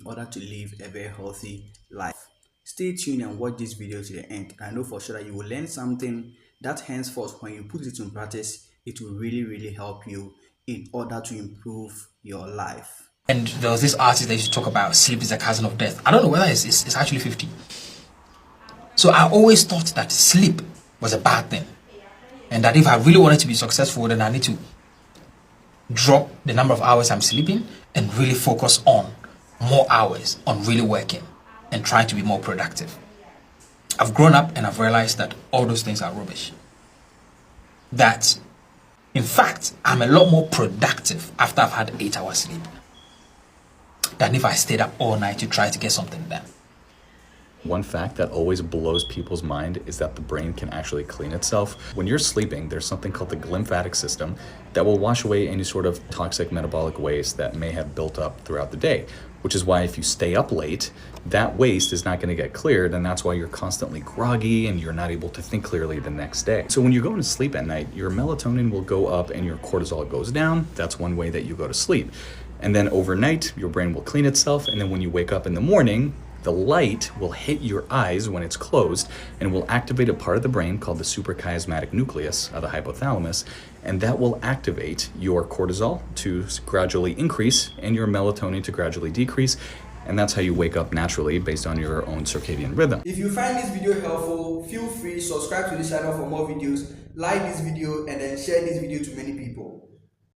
order to live a very healthy life. Stay tuned and watch this video to the end. I know for sure that you will learn something that henceforth, when you put it in practice, it will really help you in order to improve your life. And there was this artist that used to talk about sleep is a cousin of death. I don't know whether it's actually 50. So I always thought that sleep was a bad thing. And that if I really wanted to be successful, then I need to drop the number of hours I'm sleeping and really focus on more hours on really working and trying to be more productive. I've grown up and I've realized that all those things are rubbish. That, in fact, I'm a lot more productive after I've had 8 hours sleep than if I stayed up all night to try to get something done. One fact that always blows people's mind is that the brain can actually clean itself. When you're sleeping, there's something called the glymphatic system that will wash away any sort of toxic metabolic waste that may have built up throughout the day, which is why if you stay up late, that waste is not going to get cleared, and that's why you're constantly groggy and you're not able to think clearly the next day. So when you're going to sleep at night, your melatonin will go up and your cortisol goes down. That's one way that you go to sleep. And then overnight, your brain will clean itself, and then when you wake up in the morning, the light will hit your eyes when it's closed and will activate a part of the brain called the suprachiasmatic nucleus of the hypothalamus, and that will activate your cortisol to gradually increase and your melatonin to gradually decrease, and that's how you wake up naturally based on your own circadian rhythm. If you find this video helpful, feel free to subscribe to this channel for more videos, like this video, and then share this video to many people.